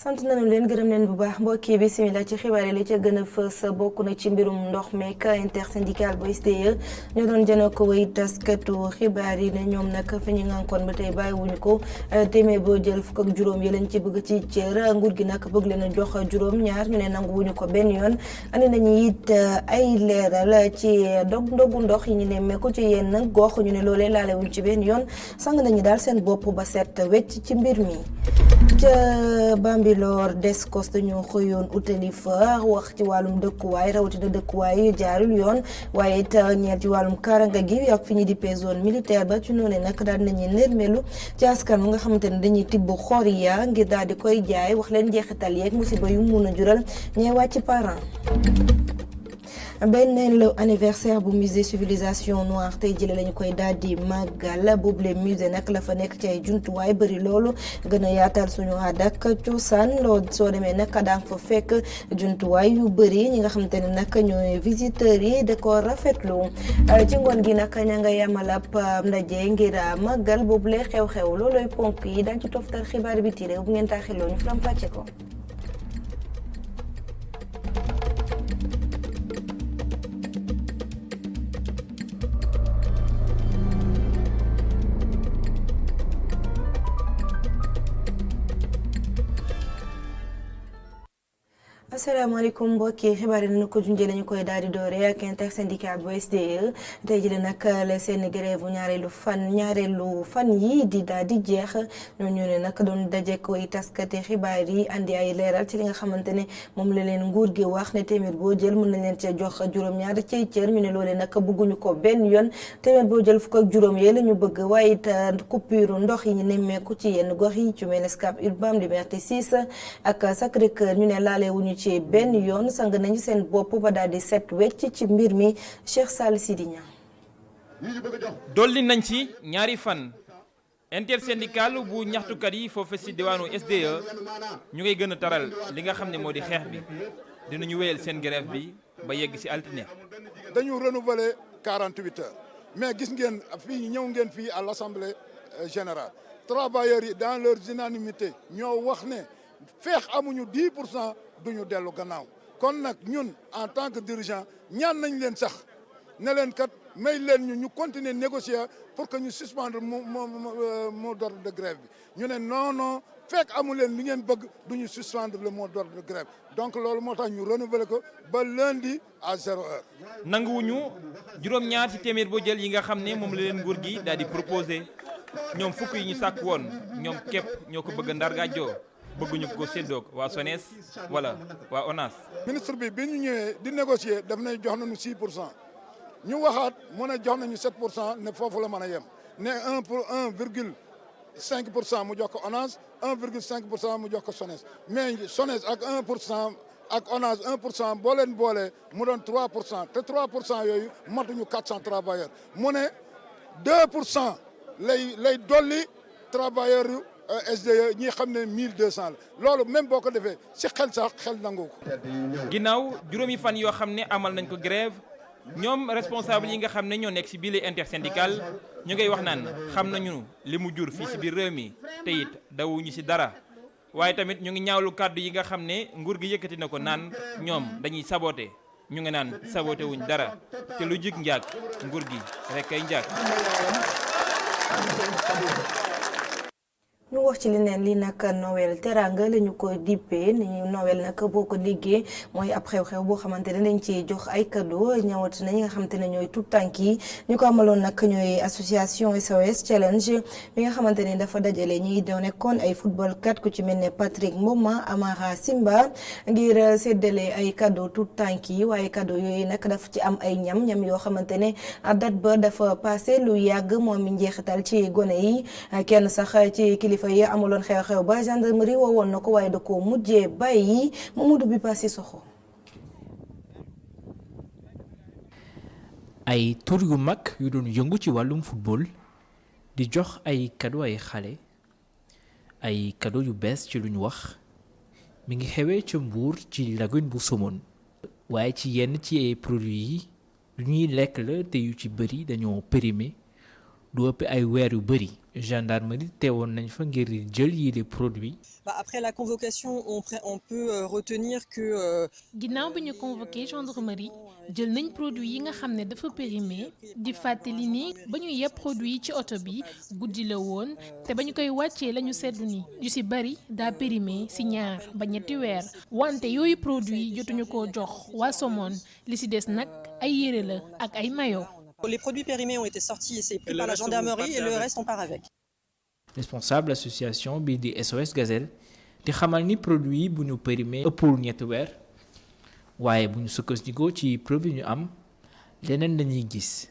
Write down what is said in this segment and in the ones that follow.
sant nañu leen gërëm leen bu baax mbokki bismillah ci xibaar yi li ca gën a fës bokk na ci mbirum ndox meek intersyndical bu SDE ñoo doon jënoo ko way taskatu xibaar yi ne ñoom nag fi ñu ngànkoon ba tey bàyyiwuñu ko téeméer boo jël fukk ak juróom yi lañ ci bëgg ci cër nguur gi nag bëgg leen a jox juróom-ñaar ñu ne nanguwuñu ko benn yoon andi nañu it ay leeral ci ndogu ndox yi ñu ne meeku ci yenn gox ñu ne loolee laalewuñ ci benn yoon sang nañu daal seen bopp ba set wecc ci mbir mi ca Bambilor Descos dañoo xëyoon utali fa wax ci wàllum dëkkuwaay rawatina dëkkuwaay yu jaarul yoon waaye it ñeent ci wàllum karanga gi ak fi ñu di zone militaire ba ci noonu nag daal nañu nërmelu ci askan mu nga xamante ne dañuy tibb xoriya ngir daal di koy jaay wax leen jeexital yeeg musiba yu mun a jural ñee wàcc parents. beneen anniversaire bu musée civilisation noire tey jële lañu koy daal di màggal boobule musée nag la fa nekk ci ay jumtuwaay bëri loolu gën a yaatal suñu aada ak cosaan loolu soo demee nag daan fa fekk jumtuwaay yu bëri ñi nga xamante ne nag ñooy visiteurs yi da ko rafetlu ci ngoon gi nag ña nga yamal ab ndaje ngir màggal boobule xew-xew looloy ponk yi daañu ci toftal xibaar bi ti réew bu ngeen taaxiloo ñu faram fàcce ko. asalaamaaleykum mbokki xibaar yi nañu ko junjee lañu koy daal di doore ak intersyndical bu SDE tey jii nag la seen grève ñaareelu fan yi di daal di jeex ñooñu ne nag doon daje koy taskati xibaar yi andi ay leeral ci li nga xamante ne moom la leen nguur gi wax ne téeméer boo jël mën nañ leen ca jox juróom-ñaar ci cër ñu ne loolee nag bëgguñu ko benn yoon téeméer boo jël fukk ak juróom yee la ñu bëgg waaye it coupure ndox yi ñu nemmeeku ci yenn gox yi ci mel ne Scat Urbam Liberté 6 ak Sacré-Cœur ñu ne laalewuñu ci benn yoon sang nañu seen bopp ba daal di set wecc ci mbir mi Cheikh Sall Sidiña dolli nañ ci ñaari fan intersyndical bu ñaxtukat yi foofu ci diwaanu SDE ñu ngay gën a taral li nga xam ne moo di xeex bi dinañu wéyal seen grève bi ba yegg ci altine. dañu renouveler 48 heures mais gis ngeen fii ñëw ngeen fii à l'assemblée générale travailleurs yi dans leur unanimité ñoo wax ne feex amuñu 10% duñu dellu gannaaw kon nag ñun en tant que dirigeant ñaan nañ leen sax ne leen kat may leen ñu continuer négocier pour que ñu suspendre mot d'ordre de grève bi ñu ne non fekk amu leen li ngeen bëgg duñu suspendre le mot d'ordre de grève donc loolu moo tax ñu renouveler ko ba lundi à 0 heure. nanguwuñu juróom-ñaar ci téeméer boo jël yi nga xam ne moom la leen nguur gi daal di proposé ñoom fukk yi ñu sàkk woon ñoom képp ñoo ko bëgg a ndargaajoo bëgguñu ko séddoog waa SONES wala waa ONAS. ministre bi ñu ñëwee di négocier daf nay jox nañu 6% ñu waxaat mu ne jox nañu 7% ne foofu la mën a yem ne 1,5% mu jox ko ONAS 1,5% mu jox ko SONES mais SONES ak 1% ak ONAS 1% boo leen boolee mu doon 3% te 3% yooyu matuñu 400 travailleurs mu ne 2% lay dolli travailleurs yu SDE ñi xam ne 1200 la loolu même boo ko defee si xel sax xel nangu ko. ginnaaw juróomi fan yoo xam ne amal nañ ko grève ñoom responsable yi nga xam ne ñoo nekk ci biir intersyndical ñu ngay wax naan xam nañu li mu jur fii ci biir réew mi te it dawuñu ci dara waaye tamit ñu ngi ñaawlu kàddu yi nga xam ne nguur gi yëkkati na ko naan ñoom dañuy saboté ñu ngi naan saboté wuñ dara te lu jig njaag nguur gi rek ay njaag. ñu wax ci leneen li nag Noël teranga la ñu ko dippee ni Noël nag boo ko liggéey mooy ab xew-xew boo xamante ne dañ ci jox ay cadeau ñëwat na ñi nga xamante ne ñooy tout tànk yi ñu ko amaloon nag ñooy association SOS Challenge bi nga xamante ne dafa dajale ñi doon nekkoon ay football kat ku ci mel ne Patrick Mboma Amara Simba ngir séddale ay cadeau tout tànk yi waaye cadeau yooyu nag dafa ci am ay ñam yoo xamante ne date ba dafa passé lu yàgg moom mi njeexital ci gone yi kenn sax ci kilifa yi amuloon xew-xew ba gendarmerie woowoon na ko waaye da ko mujjee bàyyi Mamadou bi passé soxo ay tur yu mag yu doon yëngu ci wàllum football di jox ay cadeau ay xale ay cadeau yu bees ci luñ wax mi ngi xewee ca Mbour ci lagune bu Somone waaye ci yenn ci ay produits yi lu ñuy lekk la te yu ci bëri dañoo périmé du ëpp ay weer yu bëri gendarmerie teewoon nañ fa ngir jël yi les produits. Après la convocation, on peut retenir que. ginnaaw bi ñu convoqué gendarmerie jël nañ produit yi nga xam ne dafa périmé di fàttali ni ba ñu yeb produit yi ci oto bi guddi la woon te ba ñu koy wàccee la ñu seddu ni yu ci bari daa périmé ci 2 ba 3 weer wante yooyu produit jotuñu ko jox waa Somone li ci des nag ay yére la ak ay maillot. Les produits périmés ont été sortis et c'est pris par la gendarmerie et le reste on part avec. Responsable association bi di SOS Gazelle di xamal ni produit yi bu ñu périmé ëppul 3 weer waaye bu ñu sukkandikoo ci preuve yi ñu am leneen lañuy gis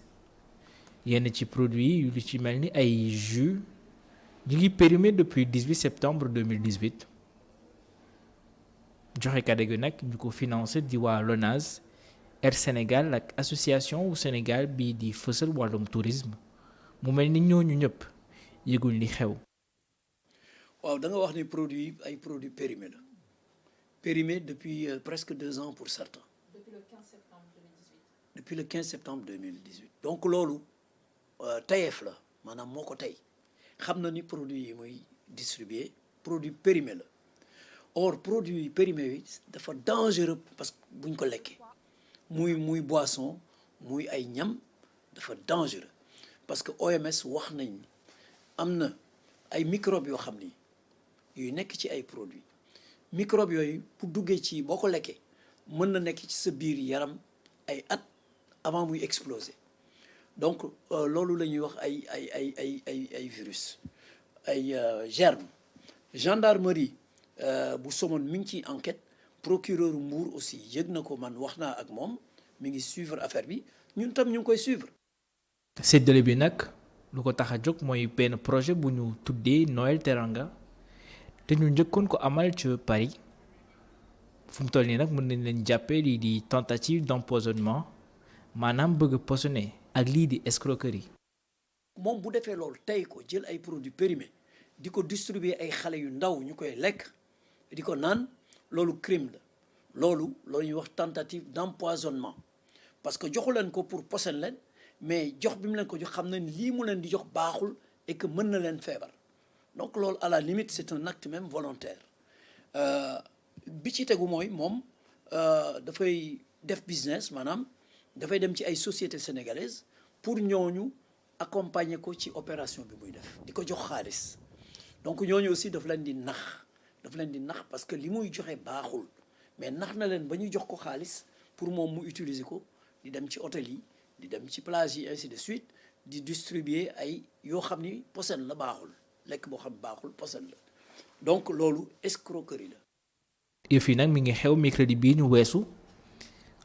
yenn ci produit yu lu ci mel ni ay jus ñu ngi périmé depuis 18 septembre 2018 joxe kàddu gi nag ñu ko financé di waa LONASE Air Sénégal ak association wu Sénégal bii di fësal wàllum tourisme mu mel ni ñooñu ñëpp yëguñ li xew. waaw da nga wax ni produit ay produits périmés la périmés depuis presque 2 ans pour certains. Depuis le 15 septembre 2018. Donc loolu tayeef la maanaam moo ko tey xam na ni produit yi muy distribuer produit périmé la or produit périmé yi dafa dangereux parce que buñ ko lekkee muy boisson muy ay ñam dafa dangereux parce que OMS wax nañ am na ay microbes yoo xam ni yuy nekk ci ay produits microbes yooyu pour duggee ci boo ko lekkee mën na nekk ci sa biir yaram ay at avant muy exploser donc loolu la ñuy wax ay virus ay germes gendarmerie bu Somone mi ngi ciy enquête procureur Mbour aussi yëg na ko man wax naa ak moom mi ngi suivre affaire bi ñun tam ñu ngi koy suivre. séddale bi nag lu ko tax a jóg mooy benn projet bu ñu tuddee Noël Teranga te ñu njëkkoon ko amal ci Paris fu mu toll nii nag mën nañ leen jàppee lii di tentative d'empoisonnement maanaam bëgg poisonné ak lii di escroquerie. moom bu defee loolu tey ko jël ay produits périmés di ko distribuer ay xale yu ndaw ñu koy lekk di ko naan loolu crime la loolu ñuy wax tentative d'empoisonnement parce que joxu leen ko pour poison leen mais jox bi mu leen ko jox xam na ni lii mu leen di jox baaxul et que mën na leen feebar donc loolu à la limite c'est un acte même volontaire bi ci tegu mooy moom dafay def business maanaam dafay dem ci ay sociétés sénégalaises pour ñooñu accompagner ko ci opération bi muy def di ko jox xaalis donc ñooñu aussi daf leen di nax parce que li muy joxe baaxul mais nax na leen ba ñu jox ko xaalis pour moom mu utiliser ko di dem ci hôtel yi di dem ci plage yi ainsi de suite di distribuer ay yoo xam ni posen la baaxul lekk boo xam baaxul posen la donc loolu escroquerie la. yëf yi nag mi ngi xew mercredi bii ñu weesu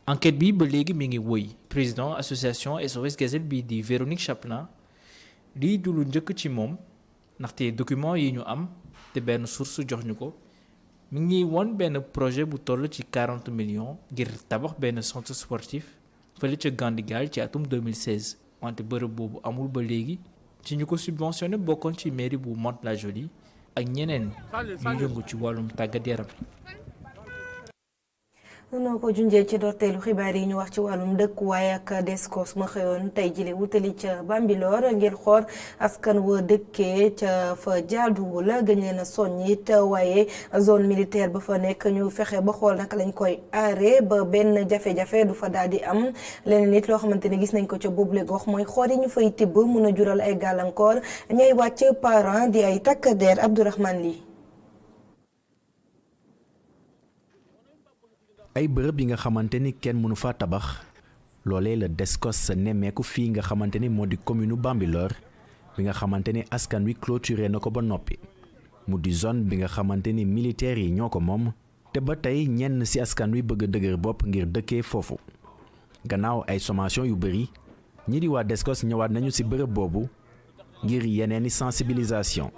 enquête bi ba léegi mi ngi woy président association SOS Gazelle bi di Véronique Chaplin lii du lu njëkk ci moom ndaxte document yi ñu am te benn source jox ñu ko mi ngi won benn projet bu toll ci 40 millions ngir tabax benn centre sportif fële ca Gandigal ci atum 2016 wante bërëb boobu amul ba léegi ci ñu ko subventionné bokkoon ci mairie bu Mantes-la-Jolie ak ñeneen ñu yëngu ci wàllum tàggat yaram. noo ko junjee ci dorteelu xibaar yi ñu wax ci wàllum dëkkuwaay ak Descos ma xëyoon tey jile wutali ca Bambilor ngir xool askan wa dëkkee ca fa jaaduwul gën leen a soññ it waaye zone militaire ba fa nekk ñu fexe ba xool naka lañ koy aare ba benn jafe-jafe du fa daal di am leneen nit loo xamante ne gis nañ ko ca boobule gox mooy xool yi ñu fay tibb mun a jural ay gàllankoor ñay wàcc parents di ay takk der Abdourahmane Ly. ay bërëb yi nga xamante ni kenn mënu fa tabax loolee la Descos sa nemmeeku fii nga xamante ni moo di commune Bambilor bi nga xamante ni askan wi clôturé na ko ba noppi mu di zone bi nga xamante ni militaires yi ñoo ko moom te ba tey ñenn ci askan wi bëgg a dëgër bopp ngir dëkkee foofu gannaaw ay sommation yu bëri ñi di waa Descos ñëwaat nañu ci bërëb boobu ngir yeneeni sensibilisation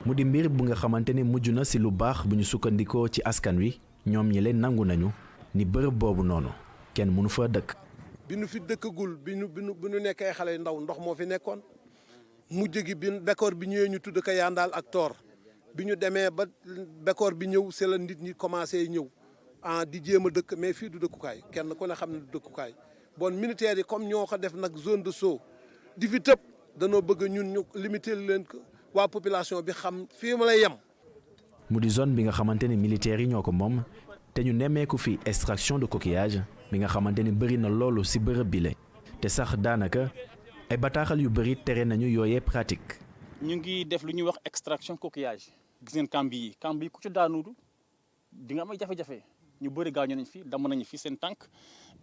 mu di mbir bu nga xamante ni mujj na ci lu baax bu ñu sukkandikoo ci askan wi ñoom ñi leen nangu nañu ni bërëb boobu noonu kenn mënu fa dëkk. bi nu fi dëkkagul bi nu nekkee xale yu ndaw ndox moo fi nekkoon mujj gi bi bekkoor bi ñëwee ñu tudd ko Yandaal ak Toor bi ñu demee ba bekkoor bi ñëw c'est la nit ñi commencé ñëw di jéem a dëkk mais fii du dëkkukaay kenn ku ne xam ne du dëkkukaay bon militaires yi comme ñoo ko def nag zone de saut di fi tëb danoo bëgg ñun ñu limiter leen ko waa population bi xam fii ma lay yem. mu di zone bi nga xamante ni militaires yi ñoo ko moom te ñu nemmeeku fi extraction de coquillage bi nga xamante ni bëri na loolu ci bërëb bile te sax daanaka ay bataaxal yu bëri tere nañu yooyee pratique. ñu ngi def lu ñuy wax extraction coquillage gis ngeen camp yi ku ci daanu di nga am ay jafe-jafe ñu bëri gaañu nañ fi damm nañu fi seen tànk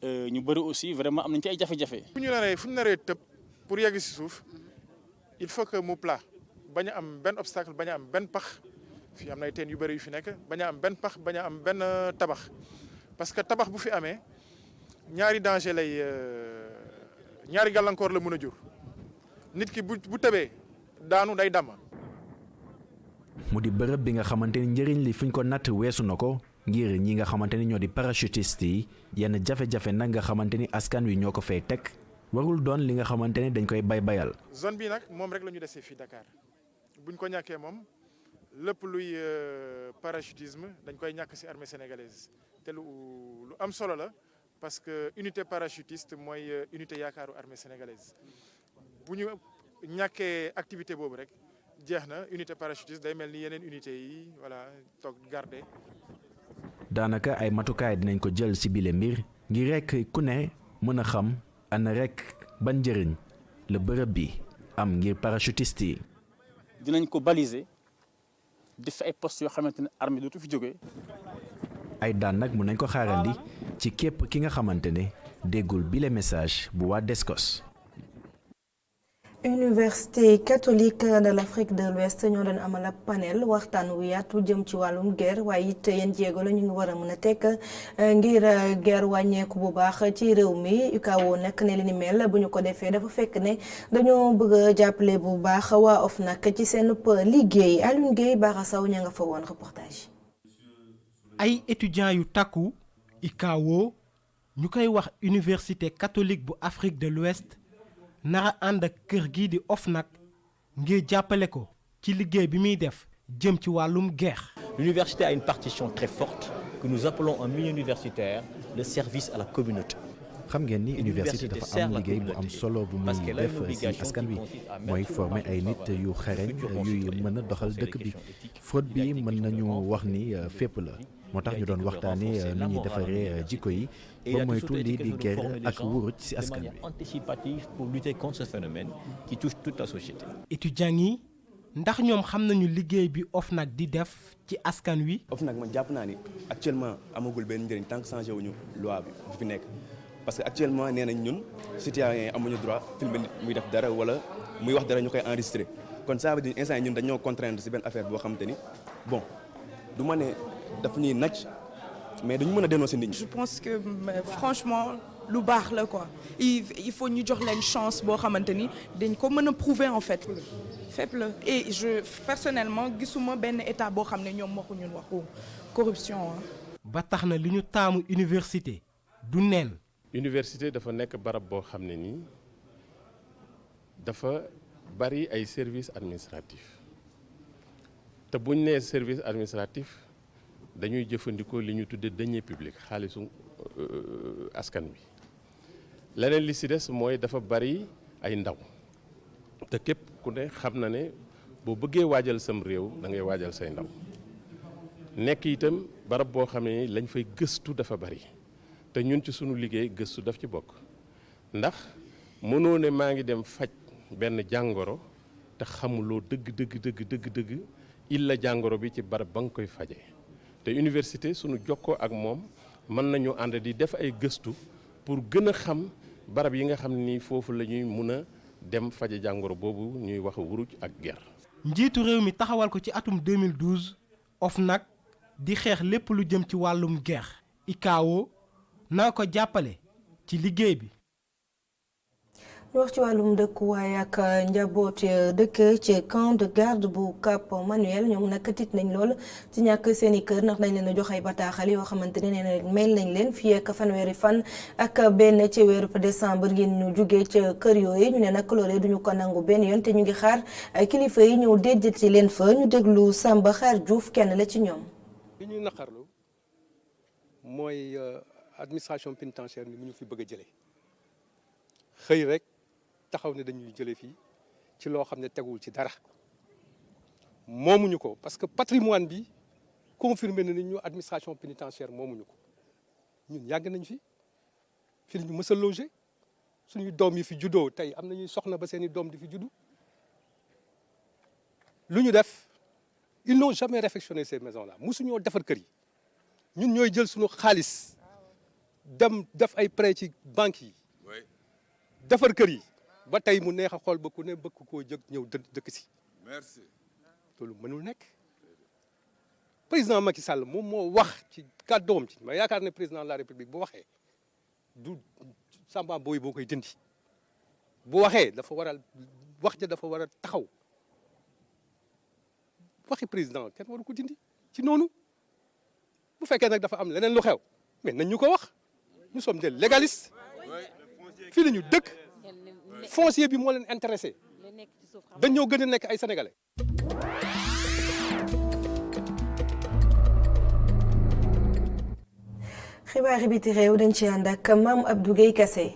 ñu bëri aussi vraiment am nañ ci ay jafe-jafe. fu ñu naree tëb pour yegg ci suuf il faut que mu plat bañ a am benn obstacle bañ a am benn pax fii am na ay teen yu bëri yu fi nekk bañ a am benn pax bañ a am benn tabax parce que tabax bu fi amee ñaari danger lay ñaari gàllankoor la mën a jur nit ki bu tëbee daanu day damm. mu di bërëb bi nga xamante ni njëriñ li fuñ ko natt weesu na ko ngir ñi nga xamante ni ñoo di parachutiste yi yenn jafe-jafe nag nga xamante ni askan wi ñoo ko fay teg warul doon li nga xamante ni dañ koy bayal. zone bi nag moom rek la ñu desee fii Dakar buñ ko ñàkkee moom lépp luy parachutisme dañ koy ñàkk ci armée sénégalaise te lu am solo la parce que unité parachutiste mooy unité yaakaaru armée sénégalaise bu ñu ñàkkee activité boobu rek. jeex na unité parachutiste day mel ni yeneen unité yi voilà toog garder. daanaka ay matukaay dinañ ko jël ci bile mbir ngir rekk ku ne mën a xam ana rekk ban njëriñ la bërëb bi am ngir parachutiste yi. dinañ ko baliser def ay postes yoo xamante ne armée dootu fi jógee. ay daan nag mën nañ ko xaarandi ci képp ki nga xamante ne déggul bile message bu waa DSCOS. Université catholique de l'Afrique de l'Ouest ñoo doon amal ab panel waxtaan wu yaatu jëm ci wàllum guerre waaye it yéen jéego la ñu ngi war a mën a teg ngir guerre wàññeeku bu baax ci réew mi UCAO nag ne li ni mel bu ñu ko defee dafa fekk ne dañoo bëgg a jàppale bu baax waa OFNAC ci seen liggéey. Alioune Gueye Bara Sow ña nga fa woon reportage. ay étudiants yu takku UCAO ñu koy wax Université catholique bu Afrique de l'Ouest nara ànd ak kër gii di OFNAC ngir jàppale ko ci liggéey bi muy def jëm ci wàllum guerre. L'université a une partition très forte que nous appelons en milieu universitaire le service à la communauté. xam ngeen ni université dafa am liggéey bu am solo bu muy def ci askan wi mooy former ay nit yu xereñ yuy mën a doxal dëkk bi fraude bi mën nañu wax ni fépp la moo tax ñu doon waxtaanee nu ñuy defaree jikko yi ba moytu lii di guerre ak wuruj ci askan wi. anticipative pour lutter contre ce phénomène qui touche toute la société. étudiants yi ndax ñoom xam nañu liggéey bi OFNAC di def ci askan wi. OFNAC man jàpp naa ni actuellement amagul benn njëriñ tant que changé wuñu loi bi bu fi nekk. parce que actuellement nee nañ ñun citoyens yi amuñu droit filmer nit muy def dara wala muy wax dara ñu koy enregistrer kon ça veut dire instant ñun dañoo contraindre ci benn affaire boo xamante ni bon du ma ne daf ñuy naj mais dañu mën a dénoncer nit ñi. je pense que franchement lu baax la quoi il faut ñu jox leen chance boo xamante ni dañ ko mën a prouver en fait fépp la et je personnellement gisuma benn état boo xam ne ñoom waxu ñun waxu corruption. ba tax na li ñu taamu université du neen. université dafa nekk barab boo xam ne nii dafa bari ay services administratifs te buñ nee service administratif dañuy jëfandikoo li ñu tuddee deniers publics xaalisu askan bi leneen li ci des mooy dafa bari ay ndaw te képp ku ne xam na ne boo bëggee waajal sam réew da ngay waajal say ndaw nekk itam barab boo xam ne lañ fay gëstu dafa bari. te ñun ci sunu liggéey gëstu daf ci bokk ndax mënoo ne maa ngi dem faj benn jàngoro te xamuloo dëgg illa jàngoro bi ci barab ba nga koy faje te université sunu jokkoo ak moom mën nañu ànd di def ay gëstu pour gën a xam barab yi nga xam ne nii foofu la ñuy mun a dem faje jàngoro boobu ñuy wax wuruj ak guerre. njiitu réew mi taxawal ko ci atum 2012 OFNAC di xeex lépp lu jëm ci wàllum guerre UCAO naa ko jàppale ci liggéey bi. ñu wax ci wàllum dëkkuwaay ak njaboot dëkk ci camp de garde bu Cap Manuel ñoom nag tiit nañ lool ci ñàkk seeni kër ndax nañ leen a jox ay bataaxal yoo xamante ne nee na mel nañ leen fii ak fanweeri fan ak benn ci weeru décembre ngeen ñu jugee ca kër yooyu ñu ne nag loolee duñu ko nangu benn yoon te ñu ngi xaar kilifa yi ñëw déjjati leen fa ñu déglu Samba Xaar Diouf kenn la ci ñoom. li ñuy naqarlu mooy administration pénitentiaire ni mu ñu fi bëgg a jëlee xëy rek taxaw ne dañuy jëlee fii ci loo xam ne teguwul ci dara moomuñu ko parce que patrimoine bi confirmé na ni ñu administration pénitentiaire moomuñu ko ñun yàgg nañ fi la ñu mës a loger suñuy doom yi fi juddoo tey am nañuy soxna ba seeni doom di fi juddu lu ñu def ils n'ont jamais réfectionné ces maisons là mosuñoo defar kër yi ñun ñooy jël suñu xaalis dem def ay prêt ci banques yi defar kër yi ba tey mu neex a xool ba ku ne bëgg koo jëg ñëw dëkk si. merci. loolu mënul nekk président Macky Sall moom moo wax ci kàddoom ci ma yaakaar ne président de la république bu waxee du Samba Boy boo koy dindi bu waxee dafa war a wax ja dafa war a taxaw waxi président kenn waru ko dindi ci noonu bu fekkee nag dafa am leneen lu xew mais nañ ñu ko wax nous sommes des légalistes fii la ñu dëkk foncier bi moo leen intéressé dañ ñoo gën a nekk ay sénégalais. xibaari biti réew dañ ci ànd ak Mame Abdou Guèye Kassé.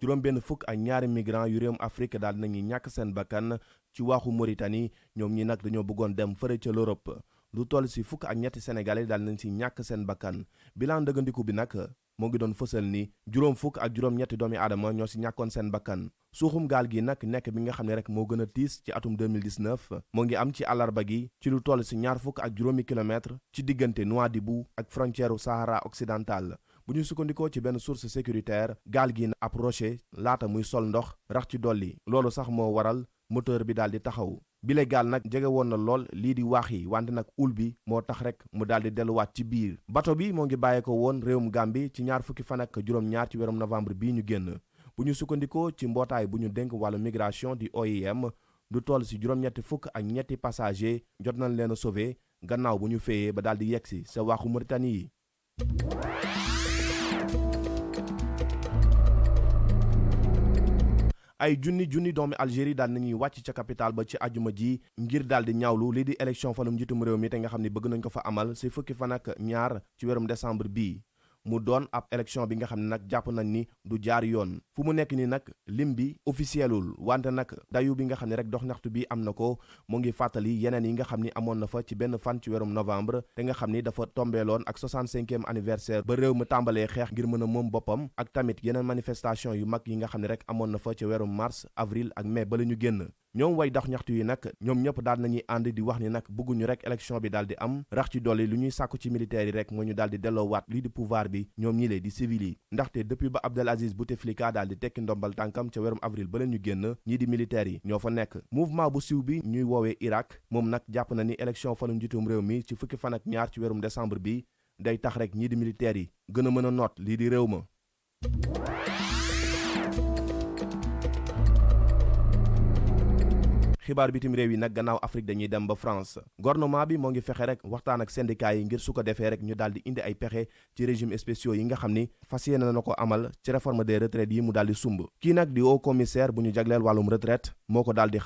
juróom benn fukk ak ñaari migrants yu réewum Afrique daal nañu ñàkk seen bakkan ci waaxu Mauritanie ñoom ñi nag dañoo bëggoon dem fëre ca l'Europe lu toll si fukk ak ñetti sénégalais daal nañ si ñàkk seen bakkan bilan dëggandiku bi nag moo ngi doon fësal ni juróom fukk ak juróom ñetti doomi aadama ñoo si ñàkkoon seen bakkan suuxum gaal gi nag nekk bi nga xam ne rek moo gën a tiis ci atum 2019 moo ngi am ci àllarba gi ci lu toll si ñaar fukk ak juróomi kilomètre ci diggante Nouadhibou ak frontière Sahara occidental bu ñu sukkandikoo ci benn source sécuritaire gaal gi na approché laata muy sol ndox rax ci dolli loolu sax moo waral moteur bi daal di taxaw bile gaal nag jege woon na lool lii di waax yi wante nag ul bi moo tax rek mu daal di delluwaat ci biir bato bi moo ngi bàyyee ko woon réewum Gambie ci ñaar fukki fan ak juróom-ñaar ci weerum novembre bii ñu génn bu ñu sukkandikoo ci mbootaay bu ñu dénk wàllu migration di OIM du toll si juróom-ñetti fukk ak ñetti passager jot nañ leen a sauvé gannaaw bu ñu féyee ba daal di yegsi sa waaxu Mauritanie yi. ay junni doomi Algérie daal nañuy wàcc ca capitale ba ci ajuma ji ngir daal di ñaawlu lii di élection fanum njiitum réew mi te nga xam ne bëgg nañ ko fa amal si fukki fan ak ñaar ci weerum décembre bii mu doon ab élection bi nga xam ne nag jàpp nañ ni du jaar yoon fu mu nekk ni nag lim bi officielul wante nag dayu bi nga xam ne rek dox ñaxtu bi am na ko mu ngi fàttali yeneen yi nga xam ni amoon na fa ci benn fan ci weerum novembre te nga xam ni dafa tombeeloon ak 65e anniversaire ba réew mi tàmbalee xeex ngir mën a moom boppam ak tamit yeneen manifestation yu mag yi nga xam ne rek amoon na fa ci weerum mars avril ak mai ba la ñu génn ñoom way dox ñaxtu yi nag ñoom ñëpp daal nañuy ànd di wax ni nag bëgguñu rek élection bi daal di am rax ci dolli lu ñuy sàkku ci militaires yi rek moo ñu daal di delloowaat lii di pouvoir bi ñoom ñi lee di civil yi ndaxte depuis ba Abdelaziz Bouteflika daal di tekki ndombal tànkam ca weerum avril ba leen ñu génn ñii di militaires yi ñoo fa nekk mouvement bu siiw bi ñuy woowee Irak moom nag jàpp na ni élection fanu njiitum réew mi ci fukki fan ak ñaar ci weerum décembre bi day tax rek ñii di militaires yi gën a mën a noot lii di réew ma. xibaar bitim réew yi nag gannaaw Afrique dañuy dem ba France gouvernement bi moo ngi fexe rek waxtaan ak syndicat yi ngir su ko defee rek ñu daal di indi ay pexe ci régime spéciaux yi nga xam ni fas yéene na ko amal ci réforme des retraites yi mu daal di sumb kii nag di haut commissaire bu ñu jagleel wàllum retraite moo ko daal di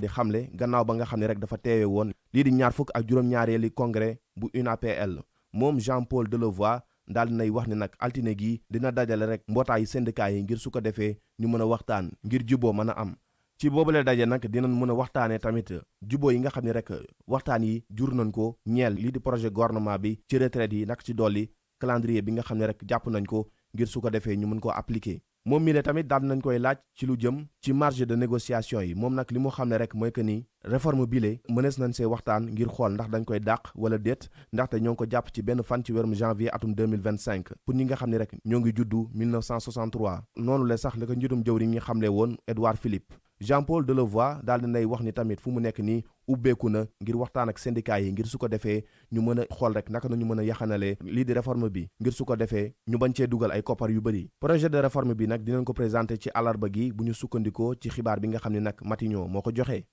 xamle gannaaw ba nga xam ne rek dafa teewe woon lii di ñaar fukk ak juróom-ñaareeli congrès bu UNAPL moom Jean-Paul Delevoye daal di nay wax ni nag altine gi dina dajale rek mbootaayu syndicat yi ngir su ko defee ñu mën a waxtaan ngir juboo mën a am ci boobule daje nag dinañ mën a waxtaanee tamit juboo yi nga xam ne rek waxtaan yi jur nañ ko ñeel lii di projet gouvernement bi ci retraite yi nag ci dolli calendrier bi nga xam ne rek jàpp nañ ko ngir su ko defee ñu mën koo appliquer moom mi le tamit daal nañ koy laaj ci lu jëm ci marge de négociation yi moom nag li mu xam ne rek mooy que ni réforme bile mënees nañ see waxtaan ngir xool ndax dañ koy dàq wala déet ndaxte ñoo ngi ko jàpp ci benn fan ci weerum janvier atum 2025 pour ñi nga xam ne rek ñoo ngi juddu 1963 noonu la sax la ko njiitum jëwriñ ñi xamle woon Édouard Philippe Jean-Paul Delevoye daal di nay wax ni tamit fu mu nekk nii ubbeeku na ngir waxtaan ak syndicat yi ngir su ko defee ñu mën a xool rek naka nañu mën a yaxanalee lii di réforme bi ngir su ko defee ñu bañ cee dugal ay koppar yu bëri projet de réforme bi nag dinañ ko présenté ci àllarba gi bu ñu sukkandikoo ci xibaar bi nga xam ne nag Matignon moo ko joxe.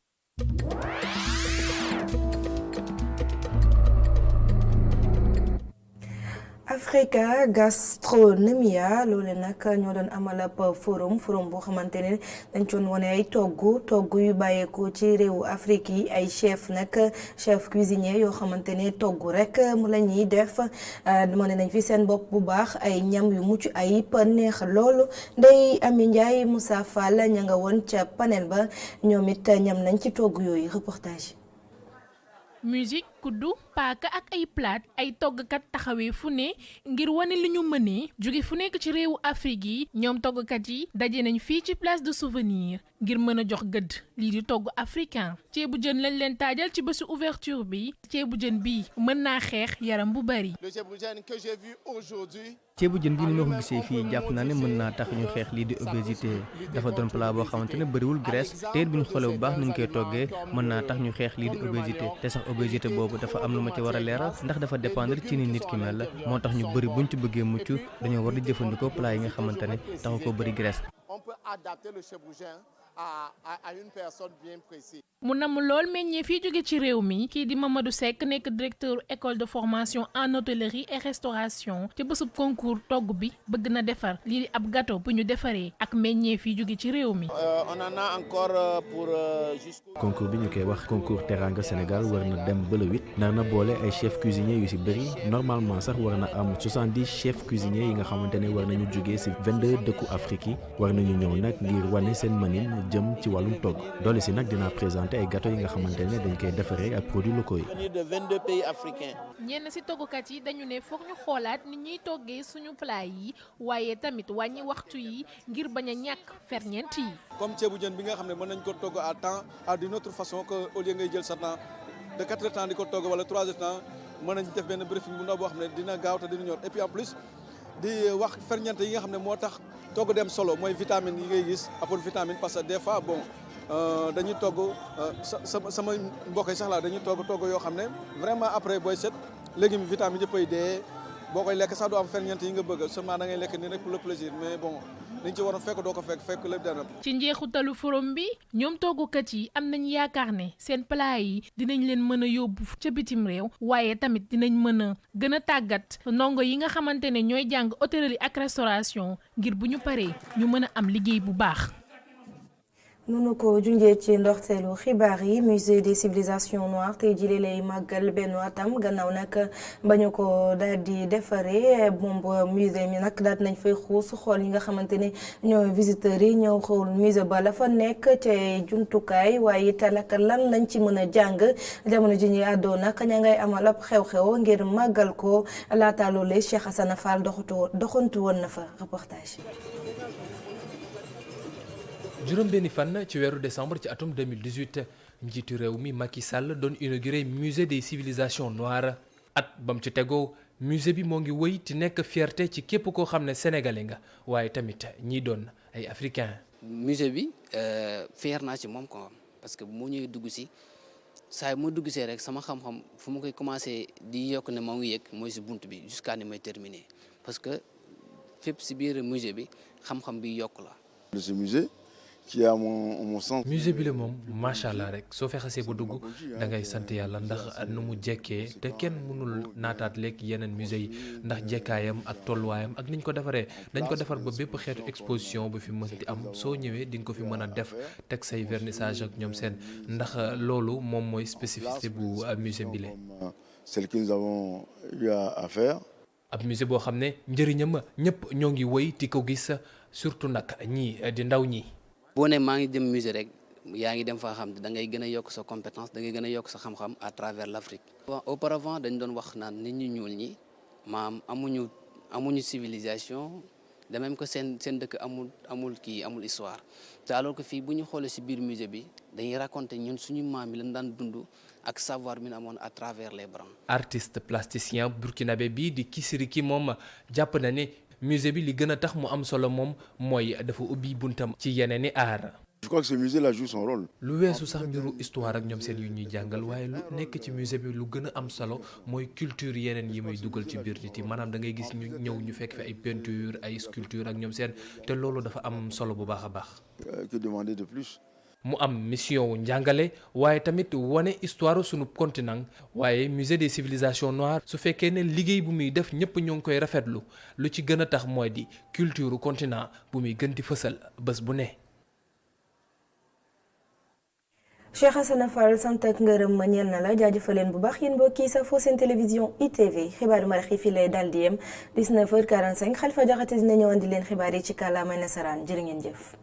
Africa Gastronomia loolu nag ñoo doon amal ab forum boo xamante ne dañ doon wane ay togg yu bàyyeekoo ci réewu Afrique yi ay chef cuisinier yoo xamante ne togg rek mu la ñuy def mën nañ fi seen bopp bu baax ay ñam yu mucc ayib neex loolu Ndeye Amy Ndiaye Moussa Fall ña nga woon ca panel ba ñoom it ñam nañ ci togg yooyu reportage. musique kuddu paaka ak ay plat ay toggkat taxawee fu ne ngir wane li ñu mënee jóge fu nekk ci réewu Afrique yi ñoom toggkat yi daje nañ fii ci place de souvenir ngir mën a jox gëdd lii di togg africain ceebu jën lañ leen taajal ci bésu ouverture bi ceebu jën bii mën naa xeex yaram bu bari. ceebu jën bi ni ma ko gisee fii jàpp naa ne mën naa tax ñu xeex lii di obésité dafa doon plat boo xamante ne bëriwul graisse te it bu ñu xoolee bu baax nu ñu koy toggee mën naa tax ñu xeex lii di obésité te sax obésité boobu dafa am lu ma ci war a leeral ndax dafa dépendre ci ni nit ki mel moo tax ñu bëri buñ ci bëggee mucc dañoo war di jëfandikoo plat yi nga xamante ne taxu ko bëri graisse. mu namm lool meññee fii jóge ci réew mi kii di Mamadou Seck nekk directeur école de formation en hôtellerie et restauration ci bésub concours togg bi bëgg na defar lii di ab gâteau bu ñu defaree ak meññee fii jóge ci réew mi. on en a encore pour concours bi ñu koy wax concours Teranga Sénégal war na dem ba le 8 nar na boole ay chef cuisinier yu ci bëri normalement sax war na am 70 chef cuisinier yi nga xamante ne war nañu jógee ci 22 dëkku Afrique yi war nañu ñëw nag ngir wane seen mënin jëm ci wàllum togg doole si nag dinaa présenté ay gâteau yi nga xamante ne dañ koy defaree ak produits locaux yi. de 22 pays africains. ñenn ci toggukat yi dañu ne foog ñu xoolaat ni ñuy toggee suñu plat yi waaye tamit wàññi waxtu yi ngir bañ a ñàkk ferñeent yi. comme ceebu jën bi nga xam ne mën nañ ko togg à temps à d'une autre façon que au lieu ngay jël sa temps de 4 heures temps di ko togg wala 3 heures temps mën nañ def benn briefing bu ndaw boo xam ne dina gaaw te dina ñor et puis en plus di wax ferñeent yi nga xam ne moo tax togg dem solo mooy vitamine yi ngay gis apport vitamine parce que des fois bon dañuy togg sama mbokk yi sax la dañuy togg yoo xam ne vraiment après booy set légumes vitamine yëpp ay dee boo koy lekk sax du am ferñeent yi nga bëgg seulement da ngay lekk nii rek pour le plaisir mais bon liñ ci waroon fekk doo ko fekk lépp dana. ci njeexitalu forum bi ñoom toggukat yi am nañ yaakaar ne seen plat yi dinañ leen mën a yóbbu ca bitim réew waaye tamit dinañ mën a gën a tàggat ndongo yi nga xamante ne ñooy jàng hôtellerie ak restauration ngir bu ñu paree ñu mën a am liggéey bu baax. nunu ko junjee ci ndorteelu xibaar yi musée des civilisations noires tey jii lay màggal benn atam gannaaw nag ba ñu ko daal di defaree moom musée mi nag daal nañ fay xuus xool yi nga xamante ne ñooy visiteurs yi ñëw xool musée ba la fa nekk ca jumtukaay waaye it nag lan lañ ci mën a jàng jamono ji ñuy àddoo nag ña ngay amal ab xew-xew ngir màggal ko laata loolee Cheikh Hassana Fall doxantu woon na fa reportage. juróom benni fan ci weeru décembre ci atum 2018 njiitu réew mi Macky Sall doon inauguré musée des civilisations noires at bam ci tegoo musée bi moo ngi wëy ti nekk fierté ci képp koo xam ne sénégalais nga waaye tamit ñi doon ay africain. musée bi fier naa ci moom quoi parce que moo ñëwee dugg si saa moo dugg see rek sama xam-xam fu ma koy commencé di yokk ne moo ngi yëg mooy si bunt bi jusqu'à ni may terminer parce que fépp si biir musée bi xam-xam bi yokk la. ce musée. ci à mon sens. musée bi la moom macha allah rek soo fexasee ba dugg da ngay sant yàlla ndax nu mu jekkee te kenn mënul naataat lekk yeneen musée yi ndax jekkaayam ak tolluwaayam ak niñ ko defaree dañ ko defar ba bépp xeetu exposition bu fi mën di am soo ñëwee di nga ko fi mën a def teg say vernissage ak ñoom seen ndax loolu moom mooy spécificité bu musée bi la. celle que nous avons eu à faire. ab musée boo xam ne njëriñam ñëpp ñoo ngi woy ti ko gis surtout nag ñii di ndaw ñi. boo ne maa ngi dem musée rek yaa ngi dem faa xam da ngay gën a yokk sa compétence da ngay gën a yokk sa xam-xam à travers l'Afrique. auparavant dañ doon wax naan nit ñu ñuul ñi maam amuñu civilisation de même que seen dëkk amul histoire te alors que fii bu ñu xoolee ci biir musée bi dañuy raconter ñun suñu maam yi lañ daan dund ak savoir mi amoon à travers les branches. artiste plasticien burkinabé bi di Kisiriki moom jàpp na ne. musée bi li gën a tax mu am solo moom mooy dafa ubbi buntam ci yeneen i aar. je crois que ce musée là joue son rôle. lu weesu sax mbiru histoire ak ñoom seen yu ñuy jàngal waaye lu nekk ci musée bi lu gën a am solo mooy culture yeneen yi muy dugal ci biir nit yi maanaam da ngay gis ñu ñëw ñu fekk fi ay peinture ay sculpture ak ñoom seen te loolu dafa am solo bu baax a baax. que demander de plus. mu am mission wu njàngale waaye tamit wane histoire sunu continent waaye musée des civilisations noires su fekkee ne liggéey bu muy def ñëpp ñoo ngi koy rafetlu lu ci gën a tax mooy di culture continent bu muy gën di fësal bés bu ne. Cheikh Hassana Fall sant ak ngërëm ma ñeel na la jaajëfal leen bu baax yéen mbokk yi safoo seen télévision ITV xibaaru marax yi fii lay dal di yem 19h45 Khalifa Diakhaté dina ñëw andi leen xibaar yi ci kàllaamay nasaraan jërë ngeen jëf.